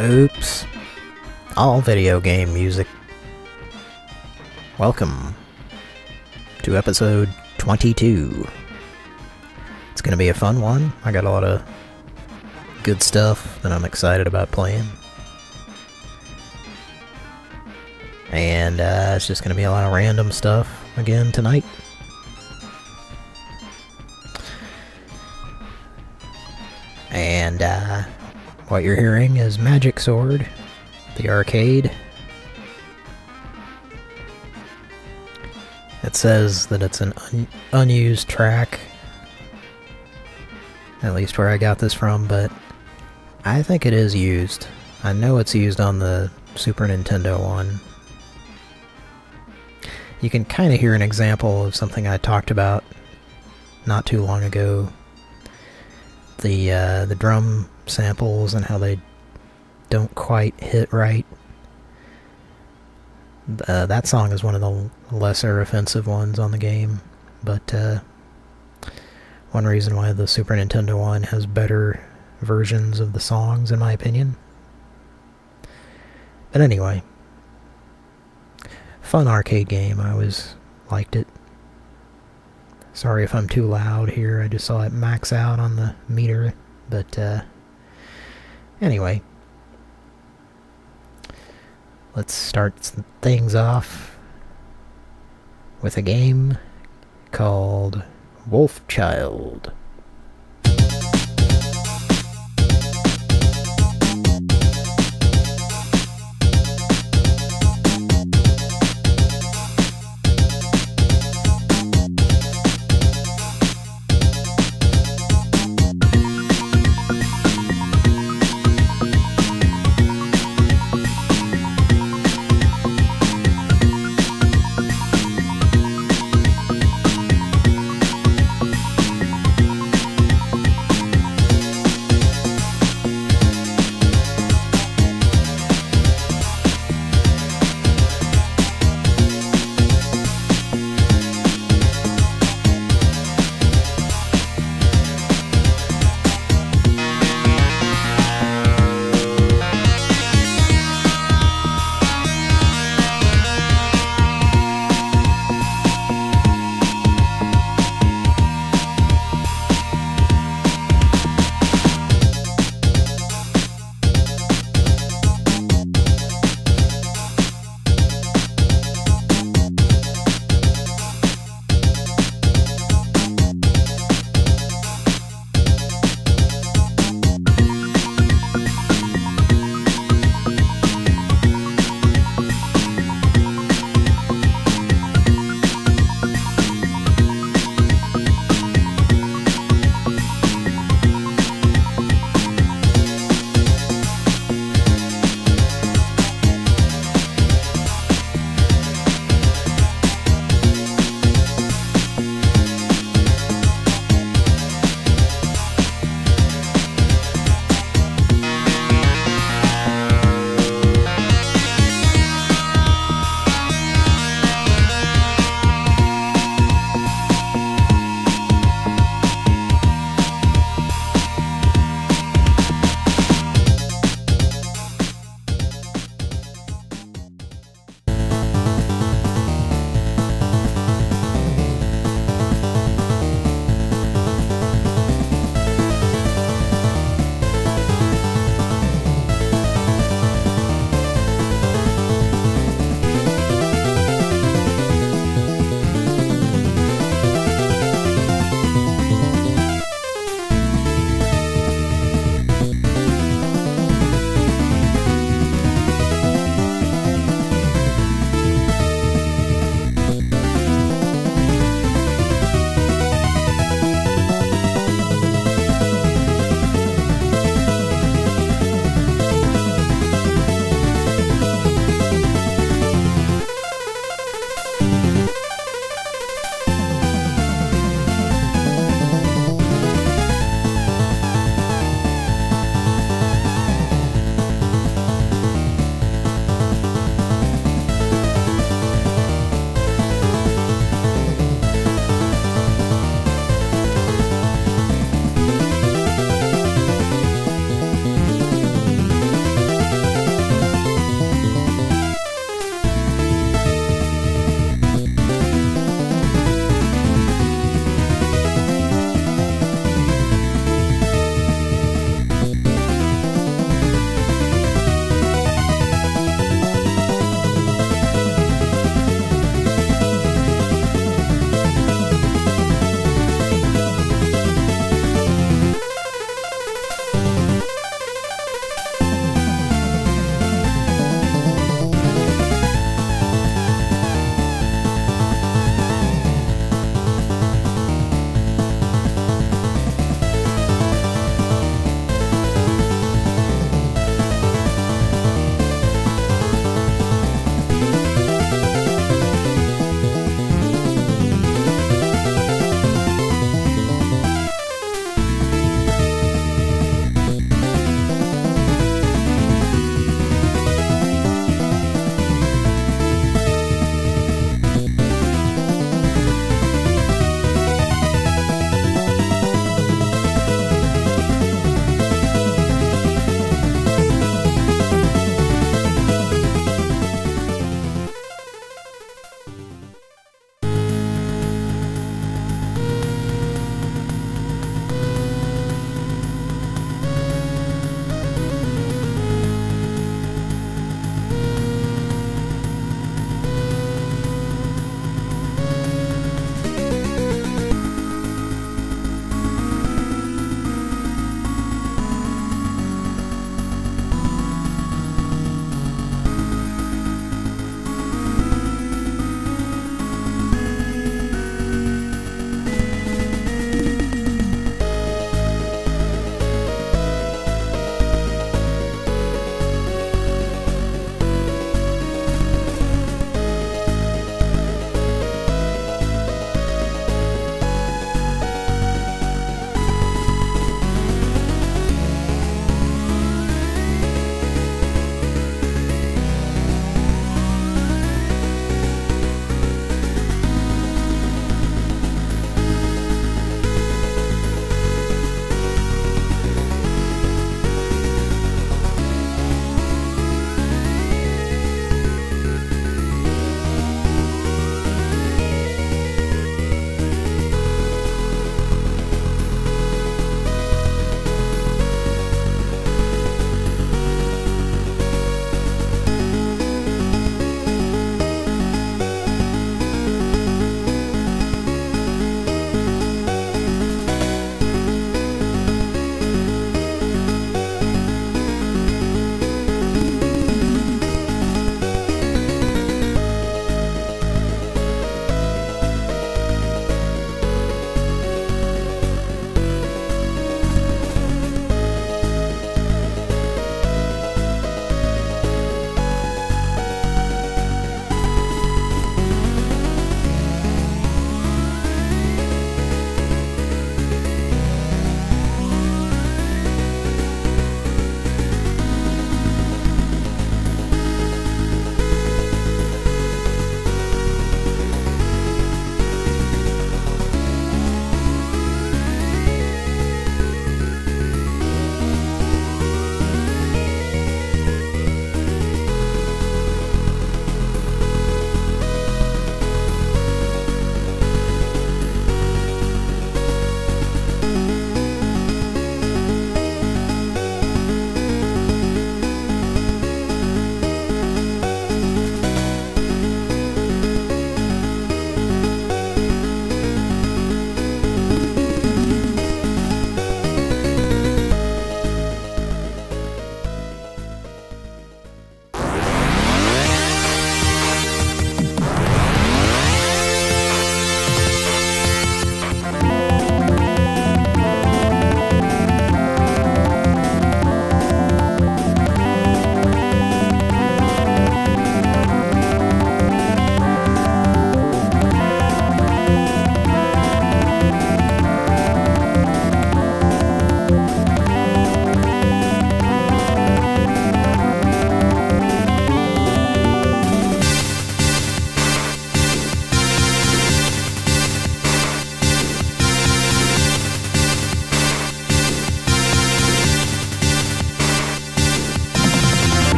Oops. All video game music. Welcome to episode 22. It's gonna be a fun one. I got a lot of good stuff that I'm excited about playing. And it's just gonna be a lot of random stuff again tonight. And what you're hearing is Magic Sword, the arcade. It says that it's an unused track, at least where I got this from, but I think it is used. I know it's used on the Super Nintendo one. You can kind of hear an example of something I talked about not too long ago. The drum samples and how they don't quite hit right. That song is one of the lesser offensive ones on the game, but one reason why the Super Nintendo one has better versions of the songs, in my opinion. But anyway, fun arcade game. I always liked it. Sorry if I'm too loud here, I just saw it max out on the meter, but anyway. Let's start things off with a game called Wolfchild.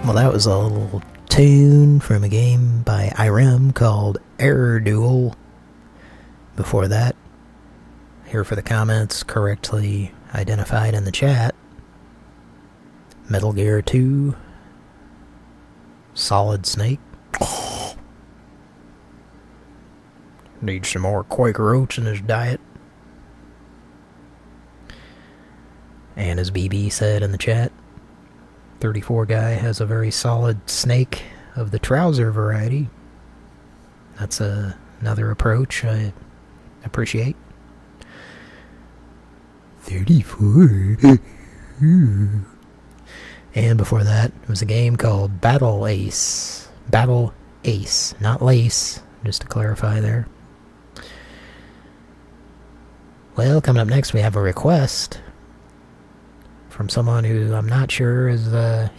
Well, that was a little tune from a game by Irem called Air Duel. Before that, here for the comments correctly identified in the chat, Metal Gear 2, Solid Snake. Need some more Quaker Oats in his diet. And as BB said in the chat, 34 guy has a very solid snake of the trouser variety. That's another approach I appreciate. 34. And before that, it was a game called Battle Ace. Battle Ace, not Lace, just to clarify there. Well, coming up next, we have a request from someone who I'm not sure is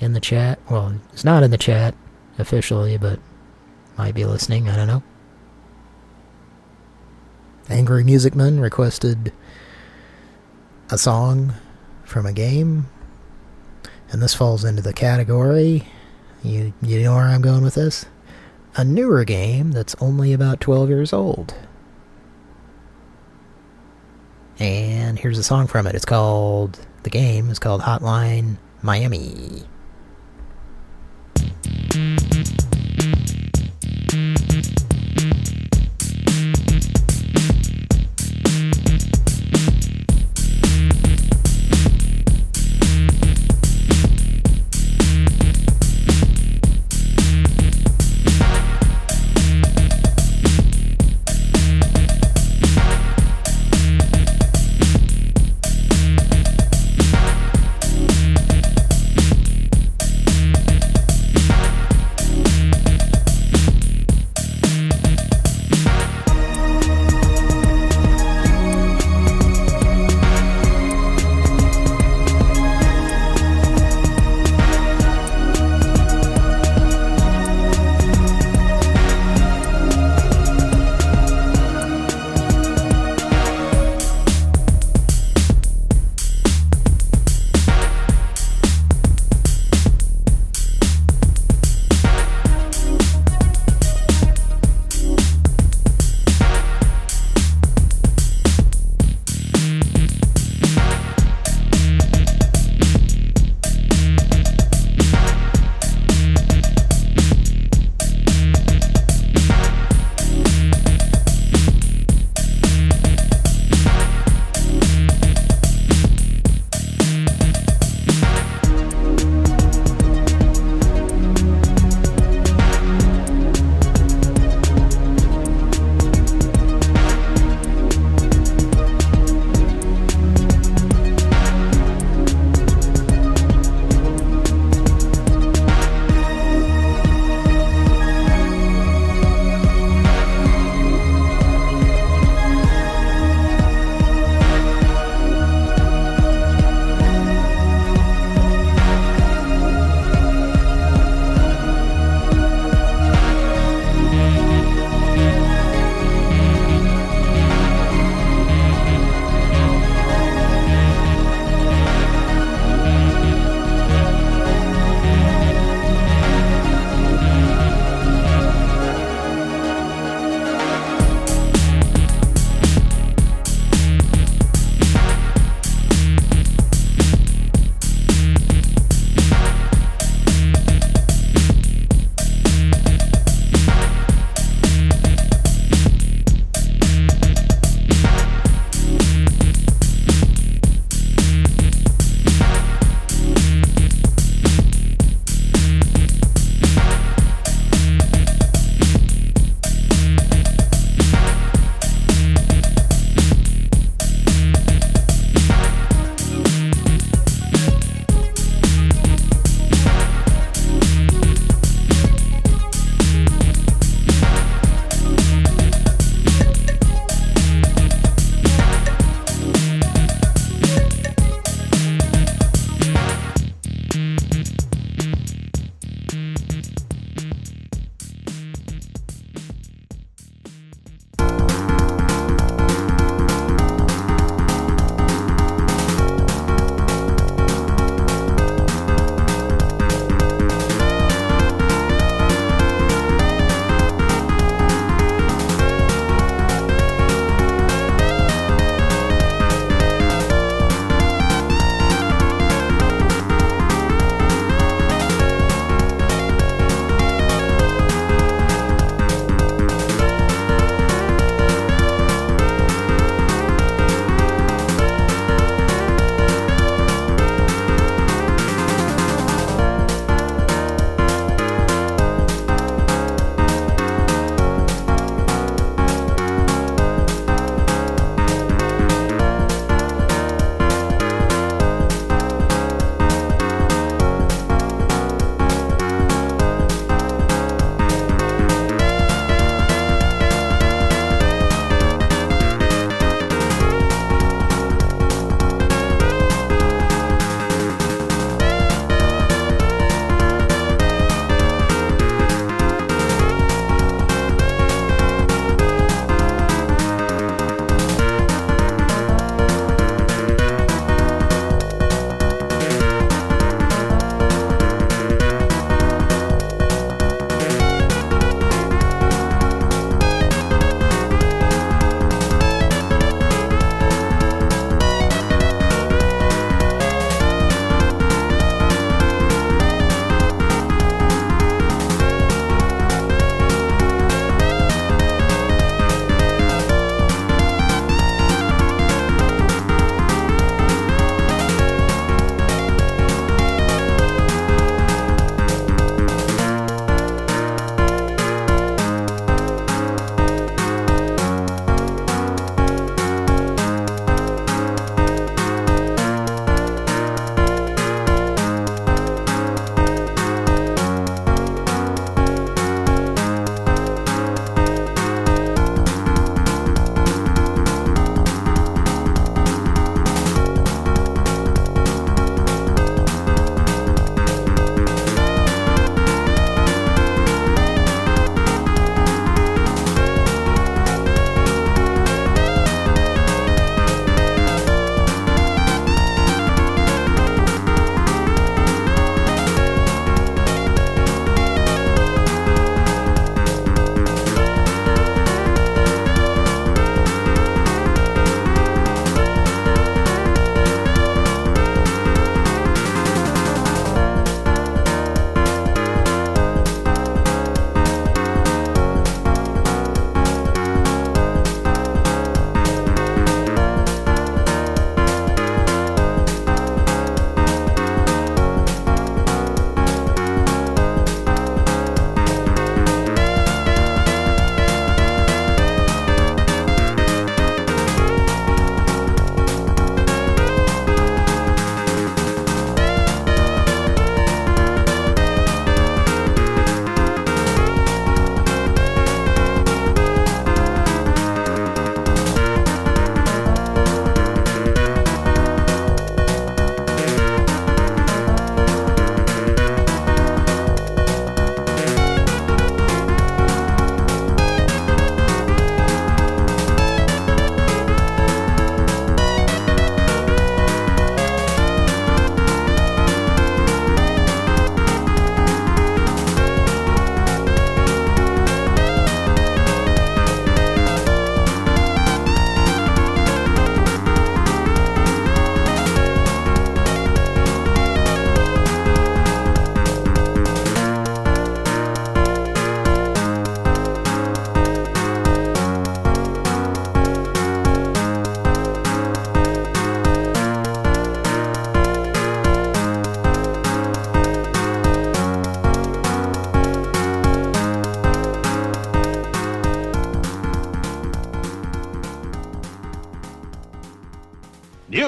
in the chat. Well, it's not in the chat officially, but might be listening. I don't know. Angry Music Man requested a song from a game, and this falls into the category, you know where I'm going with this? A newer game that's only about 12 years old. And here's a song from it. The game is called Hotline Miami.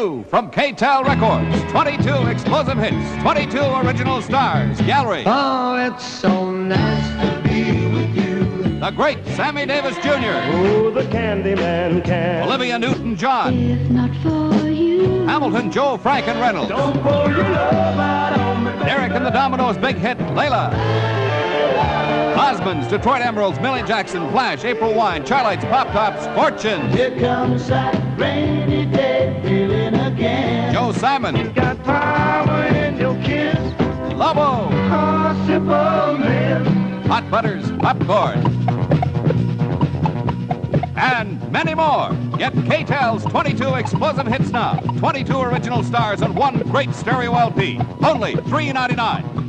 New from KTEL Records, 22 explosive hits, 22 original stars, Gallery. Oh, it's so nice to be with you. The great Sammy Davis Jr. Oh, the Candyman can. Olivia Newton-John. If not for you. Hamilton, Joe, Frank, and Reynolds. Don't pour your love out on me. Derek and the Dominoes' big hit, Layla. Osmonds, Detroit Emeralds, Millie Jackson, Flash, April Wine, Charlotte's, Pop Tops, Fortune. Here comes that rainy day feeling again. Joe Simon. You got power in your kiss. Lobo. Possible man. Hot Butters, Popcorn. And many more. Get KTEL's 22 explosive hits now. 22 original stars and one great stereo LP. Only $3.99.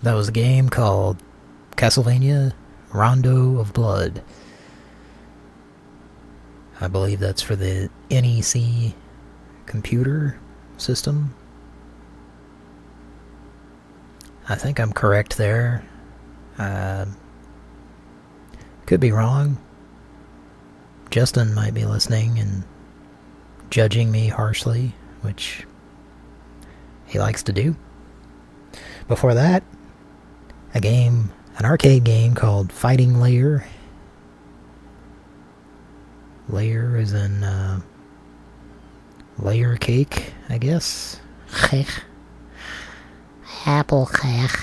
That was a game called Castlevania Rondo of Blood. I believe that's for the NEC computer system. I think I'm correct there. Could be wrong. Justin might be listening and judging me harshly, which he likes to do. Before that, an arcade game called Fighting Layer. Layer is in layer cake, I guess. Apple cake.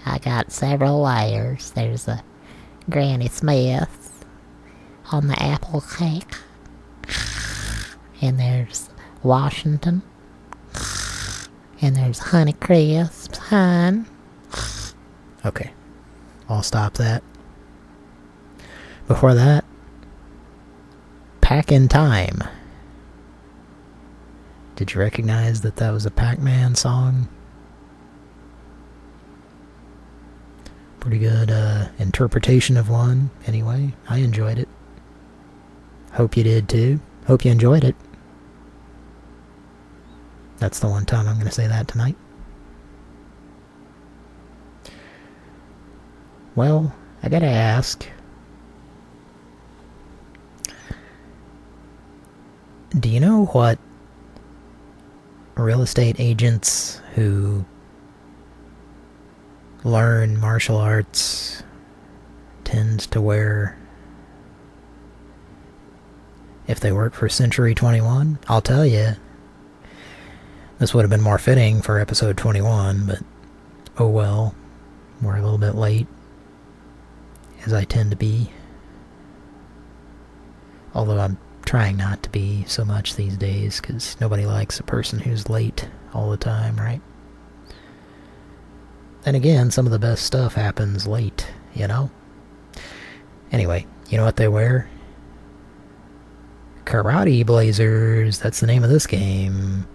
I got several layers. There's a Granny Smith on the apple cake. And there's Washington. And there's Honey Crisps, hun. Okay, I'll stop that. Before that, Pac in Time. Did you recognize that was a Pac-Man song? Pretty good interpretation of one, anyway. I enjoyed it. Hope you did too. Hope you enjoyed it. That's the one time I'm going to say that tonight. Well, I gotta ask, do you know what real estate agents who learn martial arts tend to wear if they work for Century 21? I'll tell you, this would have been more fitting for episode 21, but oh well, we're a little bit late, as I tend to be. Although I'm trying not to be so much these days, because nobody likes a person who's late all the time, right? Then again, some of the best stuff happens late, you know? Anyway, you know what they wear? Karate Blazers, that's the name of this game.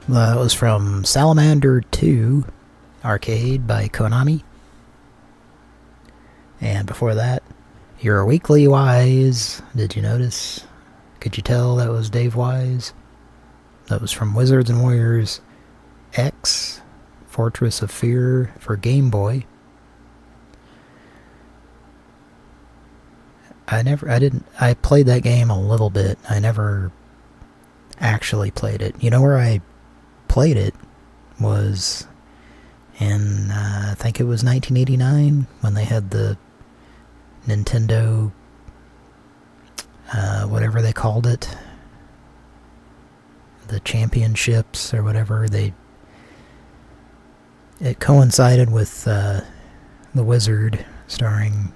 That was from Salamander 2 Arcade by Konami. And before that, You're Weekly Wise. Did you notice? Could you tell that was Dave Wise? That was from Wizards and Warriors X, Fortress of Fear for Game Boy. I played that game a little bit. I never actually played it. You know where I played it was in, I think it was 1989, when they had the Nintendo, whatever they called it, the championships or whatever. It coincided with The Wizard, starring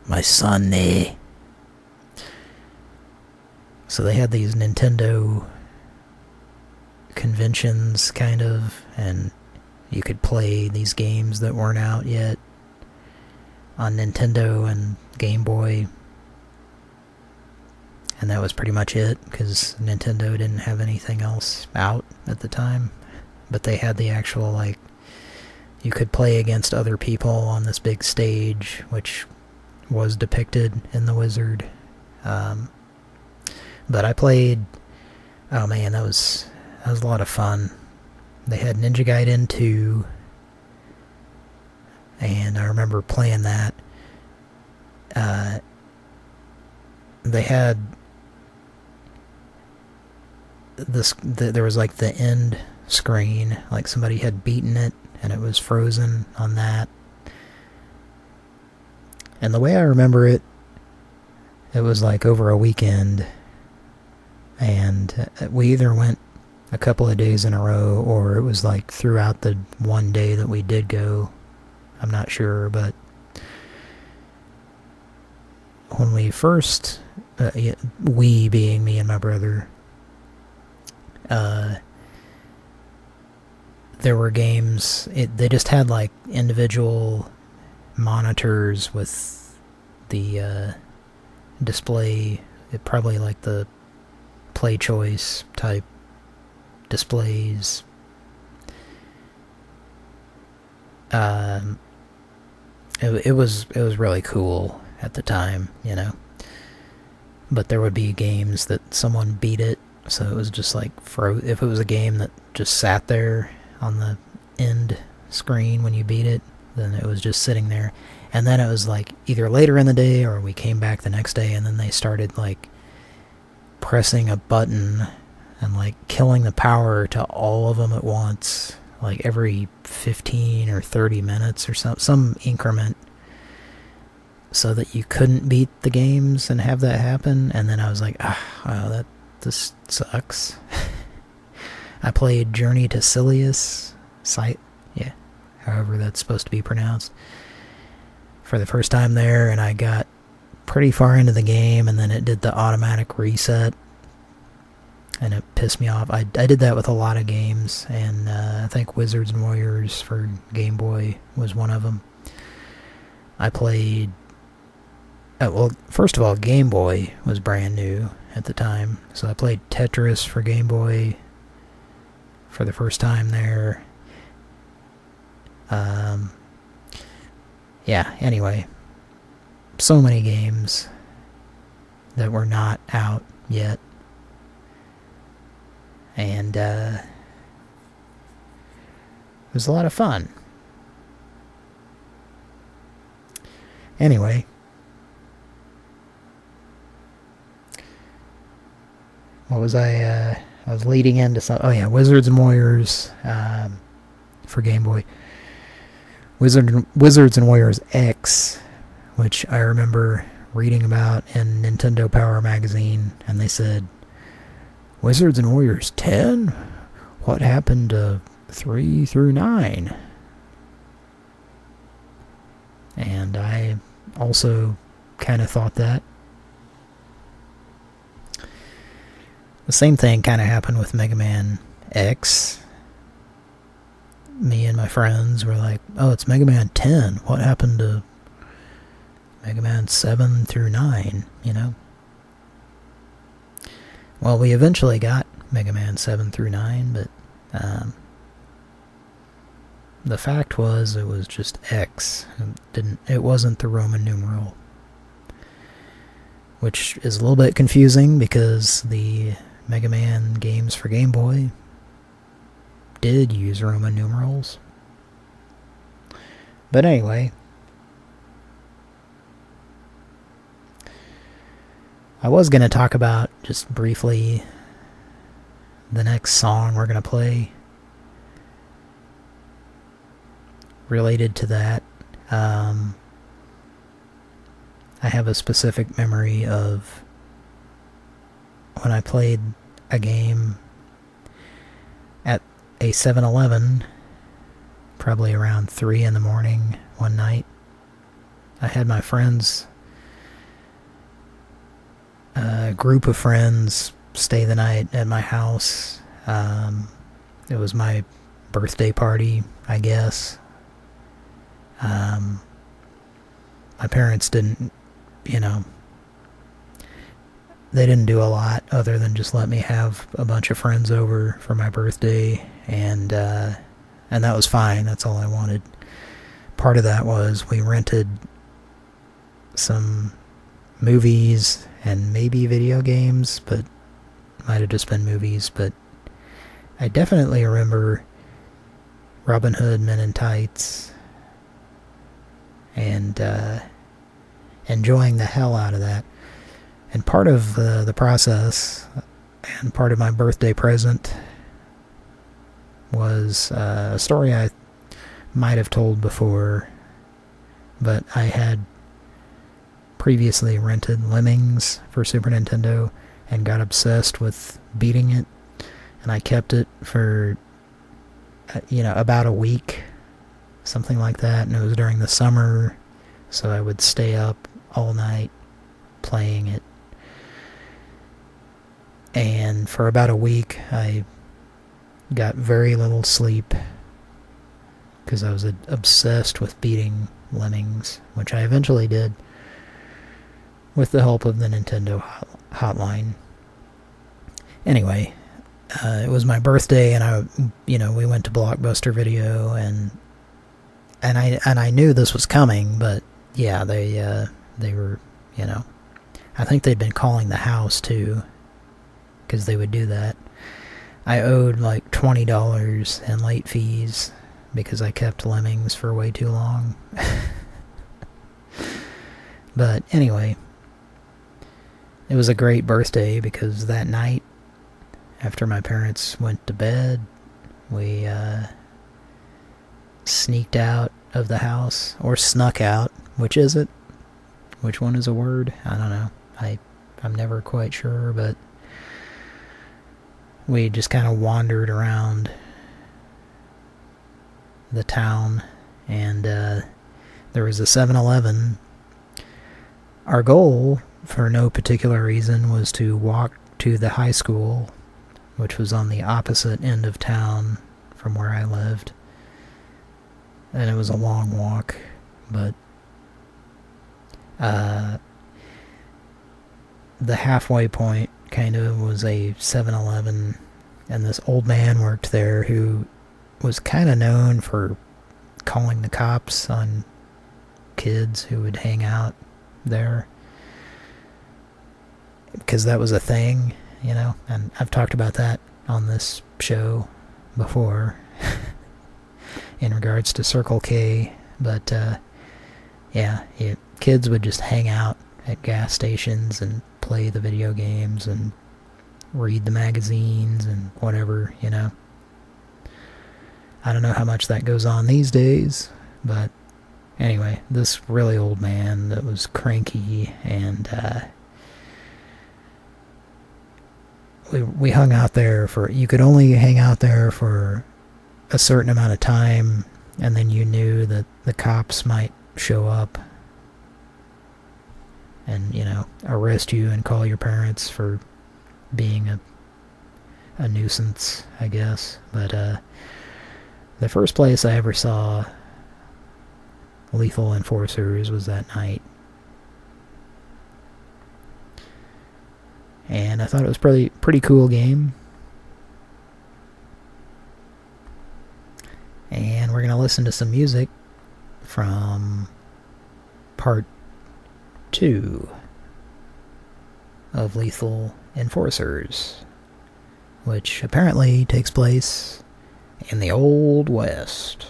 my son. So they had these Nintendo conventions, kind of, and you could play these games that weren't out yet on Nintendo and Game Boy. And that was pretty much it, because Nintendo didn't have anything else out at the time. But they had the actual, like, you could play against other people on this big stage, which was depicted in The Wizard. But I played, oh man, that was a lot of fun. They had Ninja Gaiden 2, and I remember playing that. They had there was like the end screen, like somebody had beaten it and it was frozen on that. And the way I remember it, it was like over a weekend, and we either went a couple of days in a row, or it was like throughout the one day that we did go. I'm not sure, but when we first, we being me and my brother, there were games, they just had like individual monitors with the display, probably like the Play Choice type displays. It was really cool at the time, you know. But there would be games that someone beat it, so it was just like if it was a game that just sat there on the end screen when you beat it, then it was just sitting there. And then it was like either later in the day or we came back the next day, and then they started like pressing a button and like killing the power to all of them at once, like every 15 or 30 minutes or some increment, so that you couldn't beat the games and have that happen. And then I was like, wow, this sucks. I played Journey to Silius, however that's supposed to be pronounced, for the first time there, and I got pretty far into the game, and then it did the automatic reset, and it pissed me off. I did that with a lot of games, and I think Wizards and Warriors for Game Boy was one of them. I played... well, first of all, Game Boy was brand new at the time, so I played Tetris for Game Boy for the first time there. Yeah, anyway. So many games that were not out yet. And it was a lot of fun. Anyway, what was I was leading into some... Oh yeah, Wizards and Warriors for Game Boy. Wizards and Warriors X, which I remember reading about in Nintendo Power Magazine, and they said, Wizards and Warriors 10? What happened to 3 through 9? And I also kind of thought that. The same thing kind of happened with Mega Man X. Me and my friends were like, oh, it's Mega Man 10. What happened to Mega Man 7 through 9, you know? Well, we eventually got Mega Man 7 through 9, but the fact was it was just X. It wasn't the Roman numeral. Which is a little bit confusing because the Mega Man games for Game Boy did use Roman numerals. But anyway, I was going to talk about, just briefly, the next song we're going to play. Related to that, I have a specific memory of when I played a game at a 7-Eleven, probably around 3 in the morning one night. I had my friends, a group of friends, stay the night at my house. It was my birthday party, I guess. My parents didn't, they didn't do a lot other than just let me have a bunch of friends over for my birthday, and that was fine. That's all I wanted. Part of that was we rented some movies and maybe video games, but might have just been movies. But I definitely remember Robin Hood Men in Tights, and enjoying the hell out of that. And part of the process, and part of my birthday present, was a story I might have told before, but I had previously rented Lemmings for Super Nintendo and got obsessed with beating it, and I kept it for, about a week, something like that, and it was during the summer, so I would stay up all night playing it. And for about a week, I got very little sleep because I was obsessed with beating Lemmings, which I eventually did with the help of the Nintendo hotline. Anyway, it was my birthday, and we went to Blockbuster Video, and I knew this was coming, but yeah, they were, I think they'd been calling the house too, because they would do that. I owed like $20 in late fees because I kept Lemmings for way too long. But anyway, it was a great birthday because that night, after my parents went to bed, we sneaked out of the house, or snuck out. Which is it? Which one is a word? I don't know. I'm never quite sure, but we just kind of wandered around the town, and there was a 7-Eleven. Our goal, for no particular reason, was to walk to the high school, which was on the opposite end of town from where I lived. And it was a long walk, but the halfway point kind of was a 7-Eleven, and this old man worked there who was kind of known for calling the cops on kids who would hang out there, because that was a thing, and I've talked about that on this show before in regards to Circle K, but kids would just hang out at gas stations and play the video games and read the magazines and whatever, I don't know how much that goes on these days, but anyway, this really old man that was cranky, and we hung out there for, you could only hang out there for a certain amount of time, and then you knew that the cops might show up and, arrest you and call your parents for being a nuisance, I guess. But the first place I ever saw Lethal Enforcers was that night. And I thought it was pretty cool game. And we're going to listen to some music from part 2 of Lethal Enforcers, which apparently takes place in the Old West.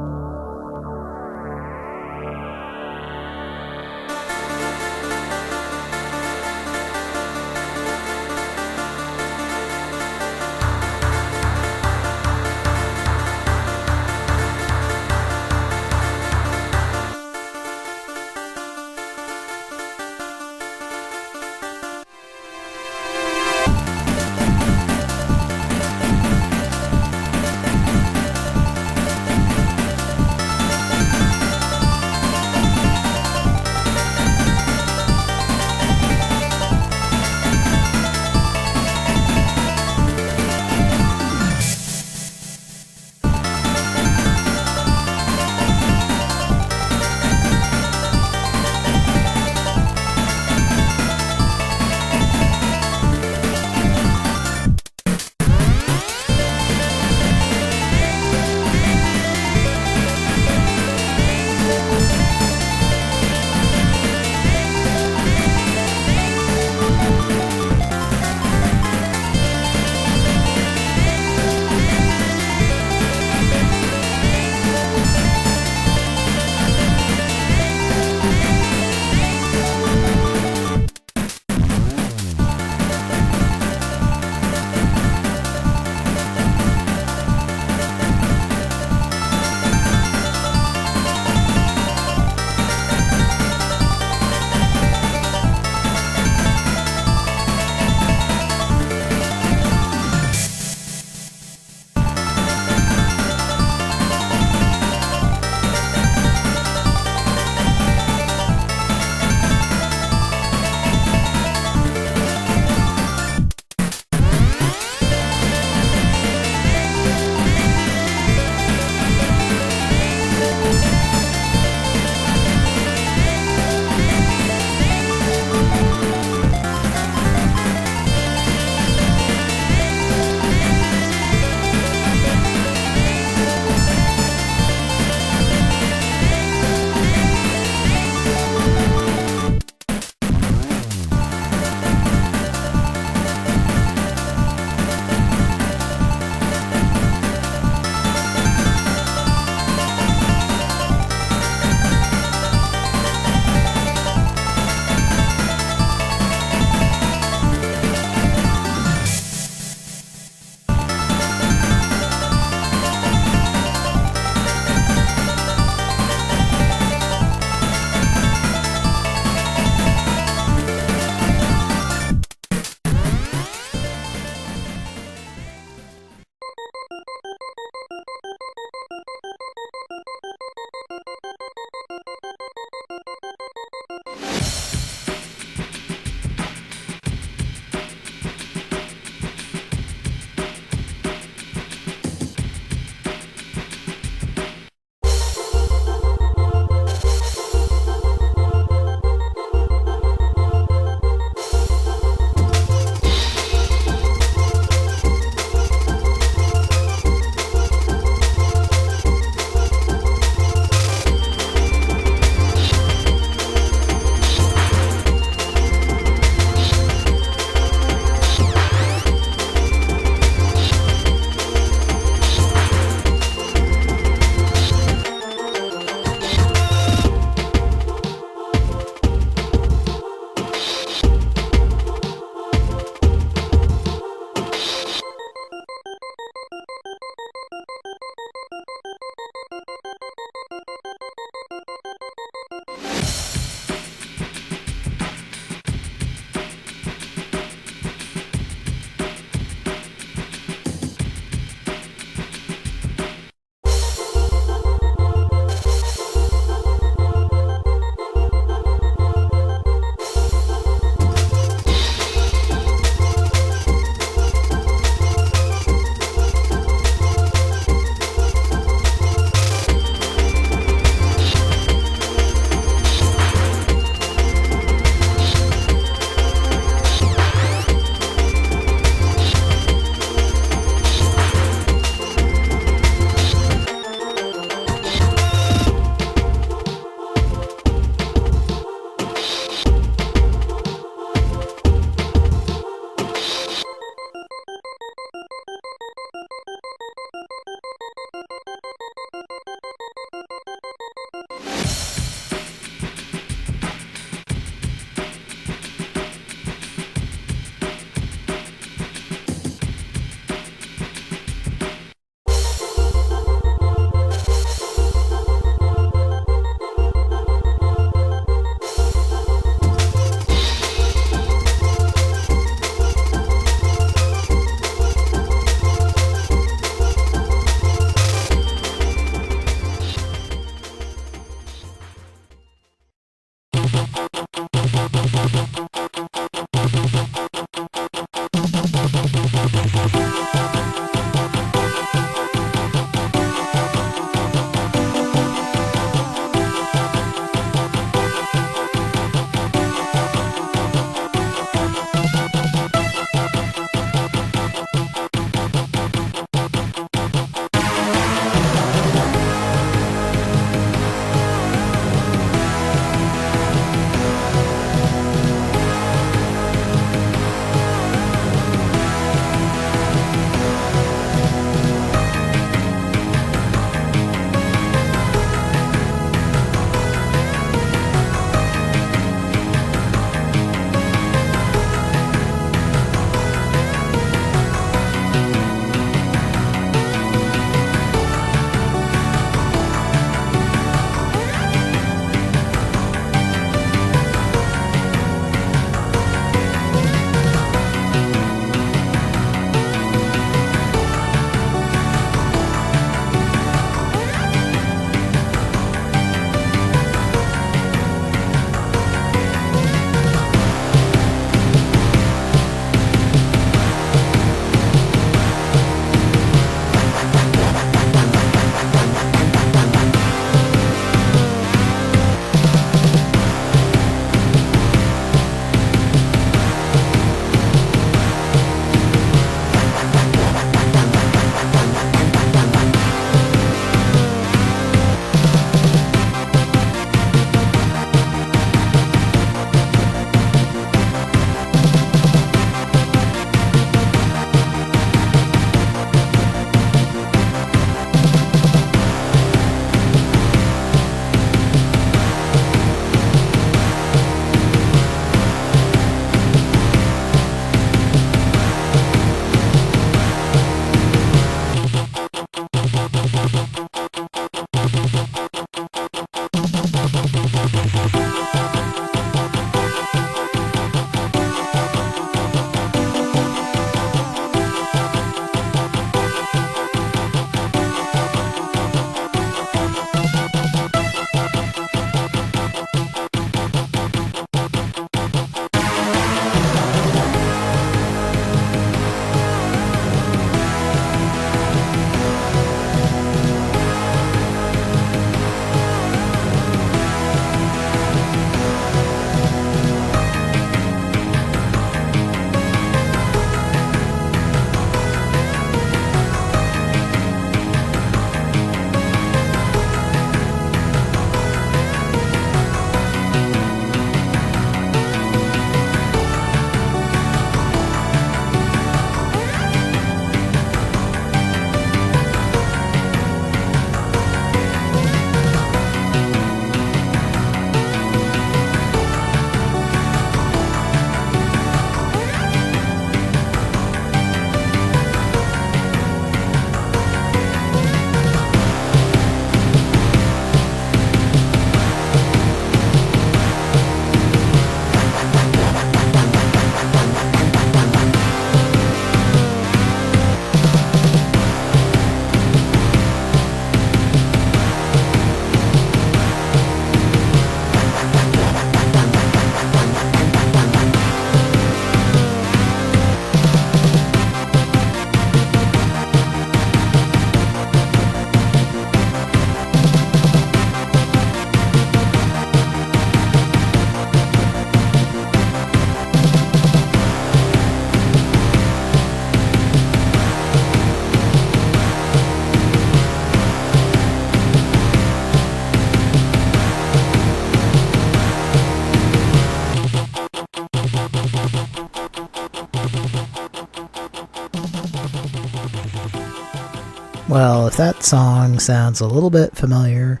Well, if that song sounds a little bit familiar,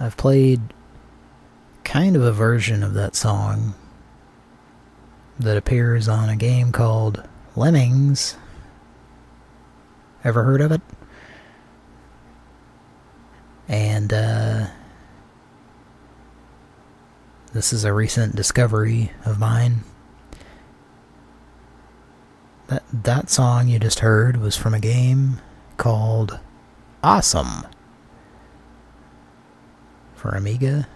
I've played kind of a version of that song that appears on a game called Lemmings. Ever heard of it? And this is a recent discovery of mine. That song you just heard was from a game called Awesome for Amiga.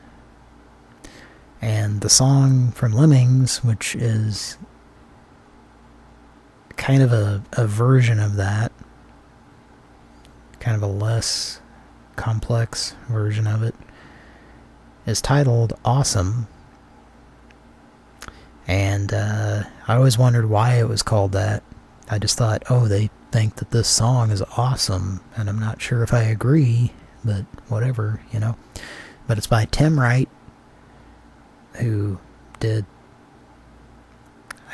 And the song from Lemmings, which is kind of a version of that, kind of a less complex version of it, is titled Awesome. And I always wondered why it was called that. I just thought, oh, they think that this song is awesome, and I'm not sure if I agree, but whatever, you know. But it's by Tim Wright, who did,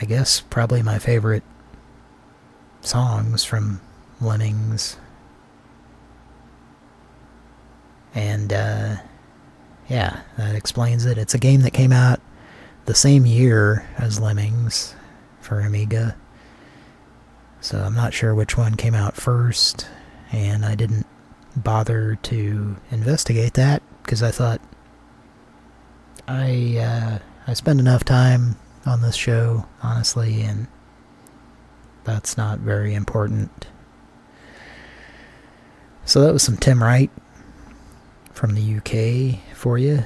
I guess, probably my favorite songs from Lemmings. And, yeah, that explains it. It's a game that came out the same year as Lemmings for Amiga. So I'm not sure which one came out first, and I didn't bother to investigate that, because I thought I spend enough time on this show, honestly, and that's not very important. So that was some Tim Wright from the UK for you.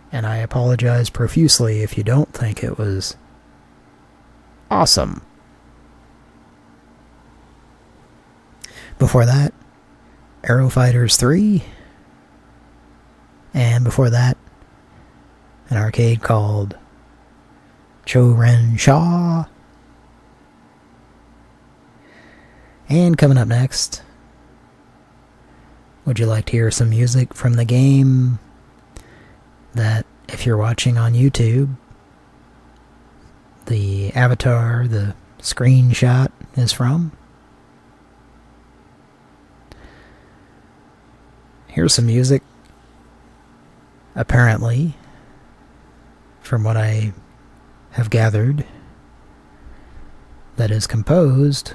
And I apologize profusely if you don't think it was awesome. Before that, Aero Fighters 3. And before that, an arcade called Cho-Ren Shaw. And coming up next, would you like to hear some music from the game that, if you're watching on YouTube, the avatar, the screenshot is from? Here's some music, apparently, from what I have gathered, that is composed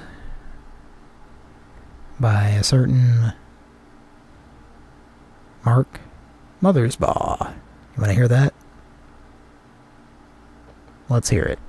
by a certain Mark Mothersbaugh. You want to hear that? Let's hear it.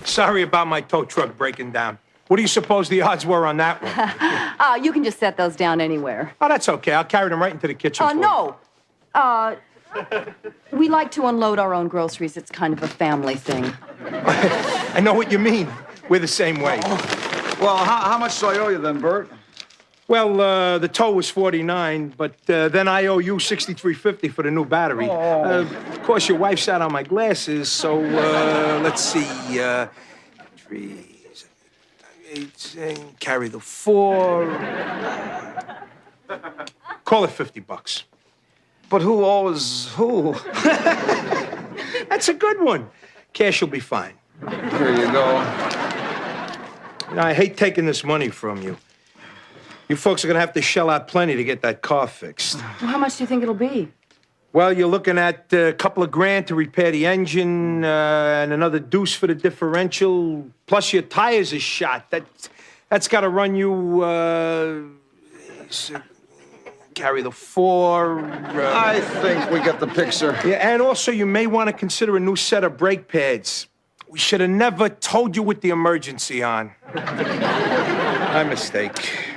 Sorry about my tow truck breaking down. What do you suppose the odds were on that one? You can just set those down anywhere. Oh, that's okay. I'll carry them right into the kitchen for you. No. We like to unload our own groceries. It's kind of a family thing. I know what you mean. We're the same way. Well, how much do I owe you then, Bert? Well, the tow was $49, but then I owe you $63.50 for the new battery. Of course, your wife sat on my glasses, so let's see. 3, 8, carry the 4. Call it $50. But who owes who? That's a good one. Cash will be fine. Here you go. You know, I hate taking this money from you. You folks are gonna have to shell out plenty to get that car fixed. Well, how much do you think it'll be? Well, you're looking at a couple of grand to repair the engine, and another deuce for the differential. Plus your tires are shot. That's got to run you. Carry the 4. I think we get the picture. Yeah, and also you may want to consider a new set of brake pads. We should have never told you with the emergency on. My mistake.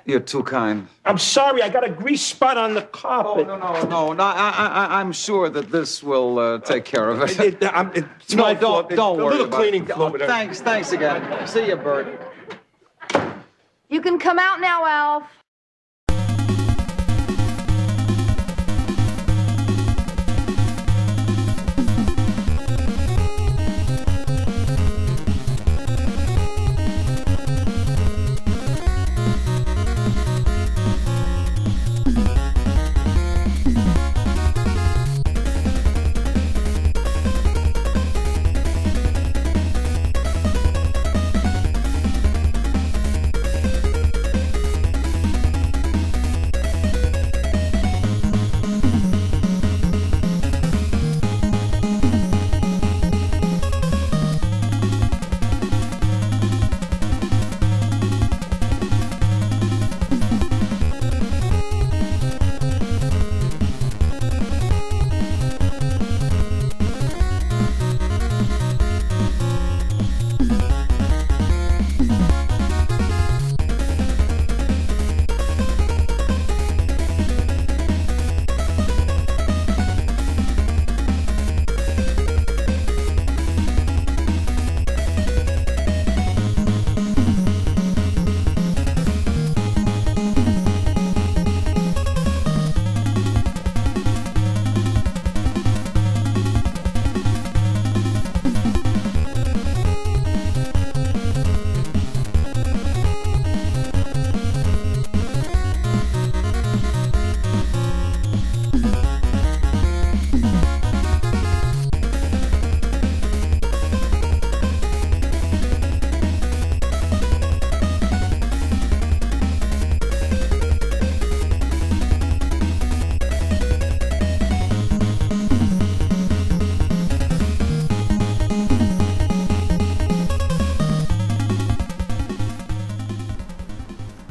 You're too kind. I'm sorry, I got a grease spot on the carpet. No. I'm sure that this will take care of it. It's my fault. Don't worry A little about cleaning it. fluid. Thanks again. See you, Bert. You can come out now, Alf.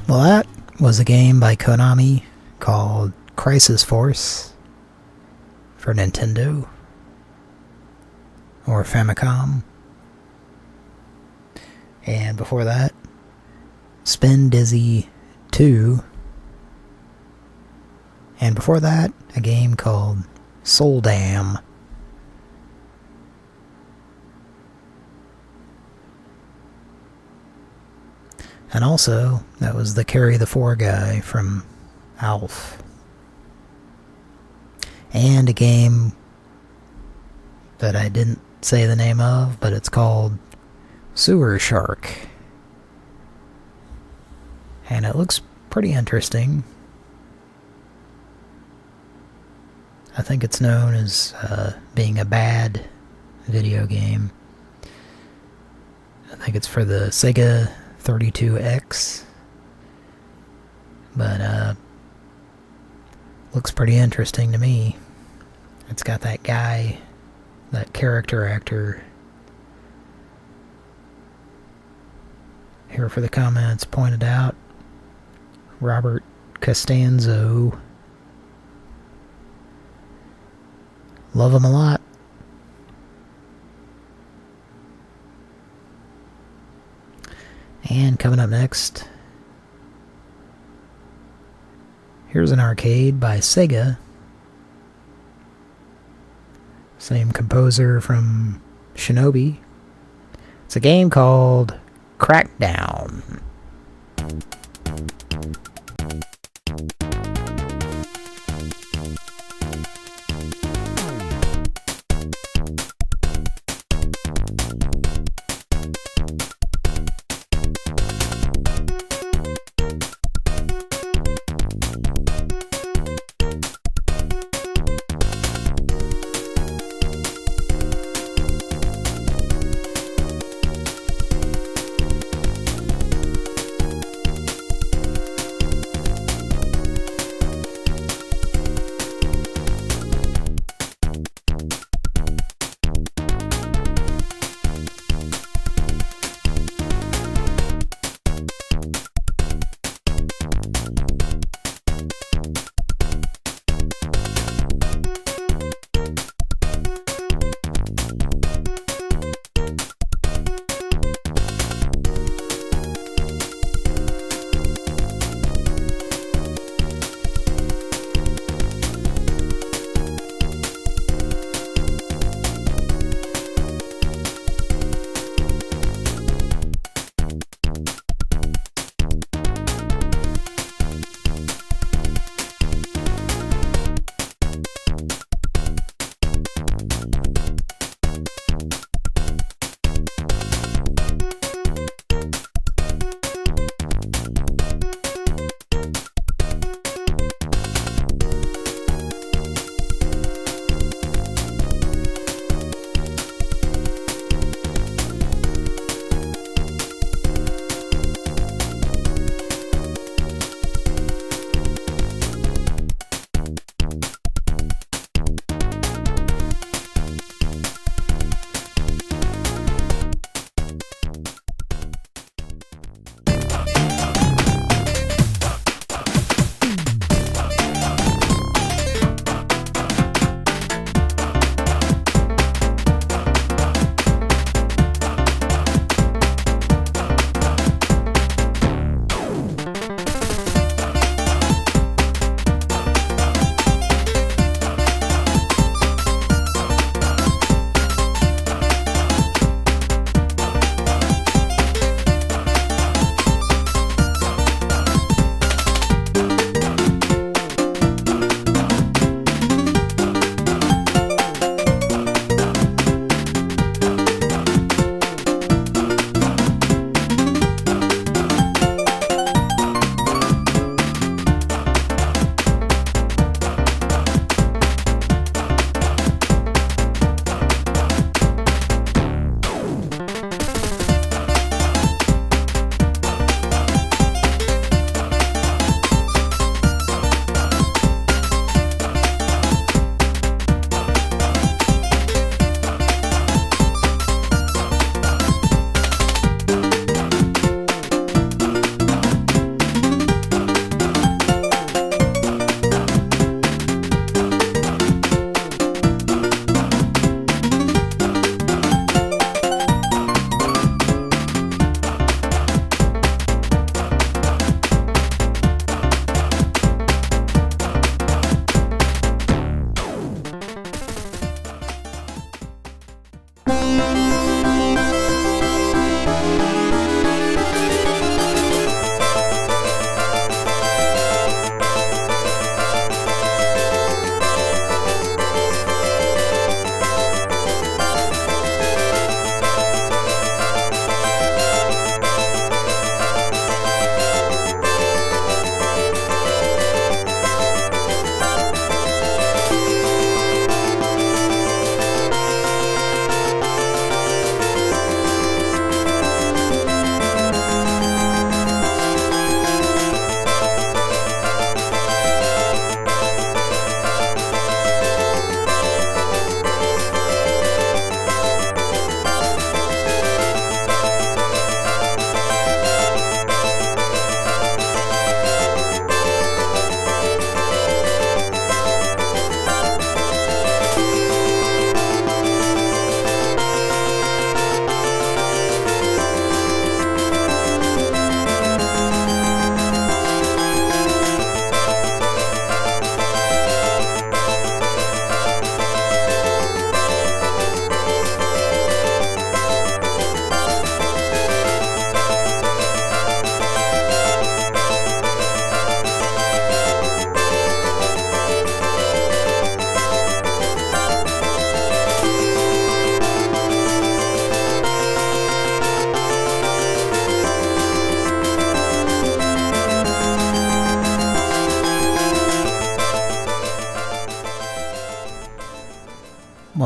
Well, that was a game by Konami called Crisis Force for Nintendo or Famicom. And before that, Spin Dizzy 2. And before that, a game called Soul Dam. And also, that was the Carry the 4 guy from Alf. And a game that I didn't say the name of, but it's called Sewer Shark. And it looks pretty interesting. I think it's known as being a bad video game. I think it's for the Sega 32X. But, looks pretty interesting to me. It's got that guy, that character actor. Here for the comments pointed out, Robert Costanzo. Love him a lot. And coming up next, here's an arcade by Sega. Same composer from Shinobi. It's a game called Crackdown.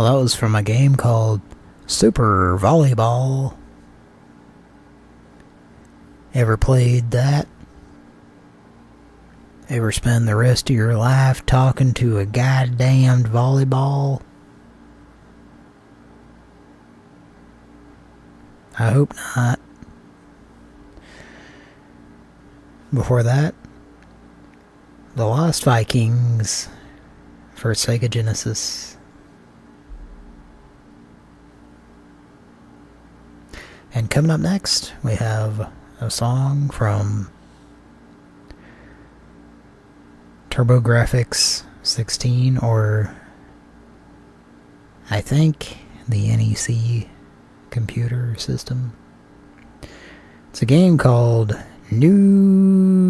Well, that was from a game called Super Volleyball. Ever played that? Ever spend the rest of your life talking to a goddamned volleyball? I hope not. Before that, The Lost Vikings for Sega Genesis. And coming up next, we have a song from TurboGrafx 16, or I think the NEC computer system. It's a game called Newtopia.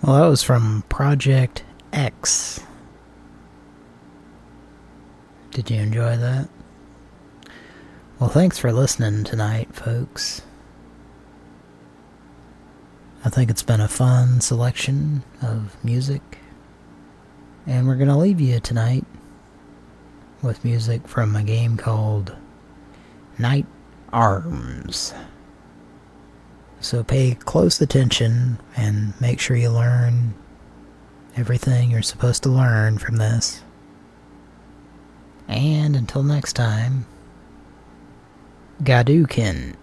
Well, that was from Project X. Did you enjoy that? Well, thanks for listening tonight, folks. I think it's been a fun selection of music. And we're going to leave you tonight with music from a game called Night Arms. So pay close attention and make sure you learn everything you're supposed to learn from this. And until next time, Gadookin.